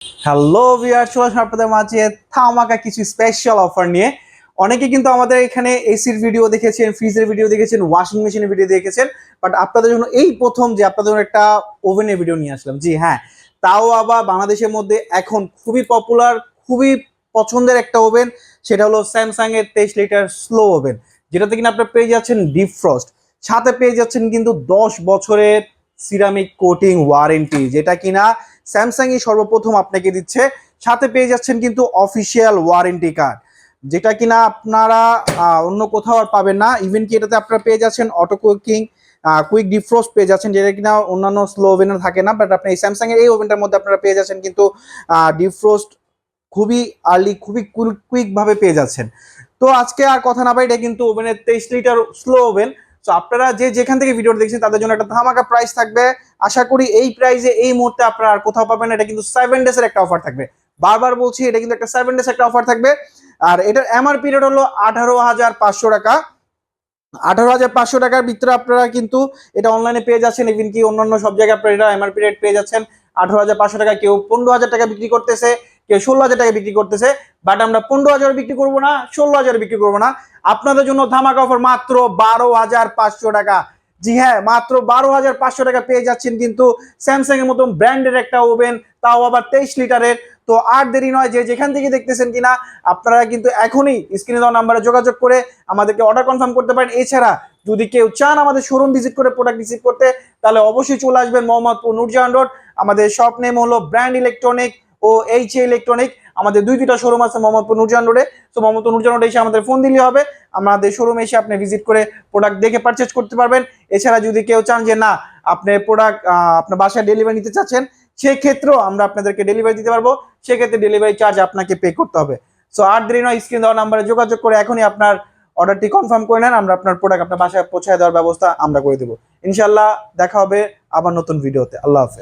Hello viewers, চলে আসলাম আপনাদের মাঝে ধামাকা কিছু স্পেশাল অফার নিয়ে। অনেকে কিন্তু আমাদের এখানে এসির ভিডিও দেখেছেন, ফ্রিজের ভিডিও দেখেছেন, ওয়াশিং মেশিনের ভিডিও দেখেছেন, বাট আপনাদের জন্য এই প্রথম যে আপনাদের জন্য একটা ওভেনের ভিডিও নিয়ে আসলাম। জি হ্যাঁ, তাও আবার বাংলাদেশের মধ্যে এখন খুবই পপুলার, খুবই পছন্দের একটা ওভেন, সেটা হলো স্যামসাং এর 23 লিটার স্লো ওভেন, যেটাতে কিনা আপনারা পেয়ে যাচ্ছেন ডিপ ফ্রস্ট, সাথে পেয়ে যাচ্ছেন কিন্তু 10 বছরের সিরামিক কোটিং ওয়ারেন্টি, যেটা কিনা স্যামসাং ই সর্বপ্রথম আপনাকে দিচ্ছে। সাথে পেয়ে যাচ্ছেন কিন্তু অফিসিয়াল ওয়ারেন্টি কার্ড, যেটা কিনা আপনারা অন্য কোথাও আর পাবেন না। ইভেন কি এটাতে আপনারা পেয়ে যাচ্ছেন অটো কুকিং, কুইক ডিফ্রোস্ট পেয়ে যাচ্ছেন, যেটা কিনা অন্যান্য স্লো ওভেনে থাকে না। বাট আপনি এই স্যামসাং এর এই ওভেনটার মধ্যে আপনারা পেয়ে যাচ্ছেন কিন্তু ডিফ্রোস্ট খুবই আর্লি, খুবই কুইক ভাবে পেয়ে যাচ্ছেন। তো আজকে আর কথা না পাই, এটা কিন্তু ওভেনের 23 লিটার স্লো ওভেন। তো আপনারা যে যেখান থেকে ভিডিওটা দেখছেন তাদের জন্য একটা ধামাকা প্রাইস থাকবে। আশা করি এই প্রাইসে এই মুহূর্তে আপনারা আর কোথাও পাবেন না। এটা কিন্তু 7 ডেজের একটা অফার থাকবে, বারবার বলছি, এটা কিন্তু একটা 7 ডেজ একটা অফার থাকবে। আর এটার এমআরপি রেট হলো 18,500 টাকা। 18,500 টাকার ভিতরে আপনারা কিন্তু এটা অনলাইনে পেয়ে যাচ্ছেন। ইভেন কি অন্যান্য সব জায়গায় আপনারা এটা এমআরপি রেট পেয়ে যাচ্ছেন 18,500 টাকা। কেউ 15,000 টাকা বিক্রি করতেছে, কেউ 16,000 টাকা বিক্রি করতেছে। বাট আমরা 15,000 বিক্রি করবো না, 16,000 বিক্রি করবো না। আপনাদের জন্য ধামাকা অফার মাত্র 12,500 টাকা। জি হ্যাঁ, মাত্র 12,500 টাকা পেয়ে যাচ্ছেন কিন্তু স্যামসাং এর মতন ব্র্যান্ডের একটা ওভেন, তাও আবার 23 লিটারের। তো আর দেরি নয়, যে যেখান থেকে দেখতেছেন কিনা আপনারা কিন্তু এখনই স্ক্রিনে দেওয়া নাম্বারে যোগাযোগ করে আমাদেরকে অর্ডার কনফার্ম করতে পারেন। এছাড়া যদি কেউ চান আমাদের শোরুম ভিজিট করে প্রোডাক্ট রিসিভ করতে, তাহলে অবশ্যই চলে আসবেন মোহাম্মদপুর নূরজাহান রোড। আমাদের শপ নেম হলো ব্র্যান্ড ইলেকট্রনিক ও এইচ ইলেকট্রনিক। আমাদের দুইটা শোরুম আছে মোহাম্মদপুর নূরজাহান রোডে। তো মোহাম্মদপুর নূরজাহান রোডে এসে আমাদের ফোন দিলে হবে, আমাদের শোরুমে এসে আপনি ভিজিট করে প্রোডাক্ট দেখে পারচেজ করতে পারবেন। এছাড়া যদি কেউ চান যে না, আপনি প্রোডাক্ট আপনার বাসায় ডেলিভারি নিতে চাচ্ছেন, সেক্ষেত্রেও আমরা আপনাদেরকে ডেলিভারি দিতে পারবো। সেক্ষেত্রে ডেলিভারি চার্জ আপনাকে পে করতে হবে। সো আর দেরি নয়, স্ক্রিন দেওয়া নাম্বারে যোগাযোগ করে এখনই আপনার অর্ডারটি কনফার্ম করে নেন। আমরা আপনার প্রোডাক্ট আপনার বাসায় পৌঁছায় দেওয়ার ব্যবস্থা আমরা করে দেবো ইনশাল্লাহ। দেখা হবে আবার নতুন ভিডিওতে। আল্লাহ হাফেজ।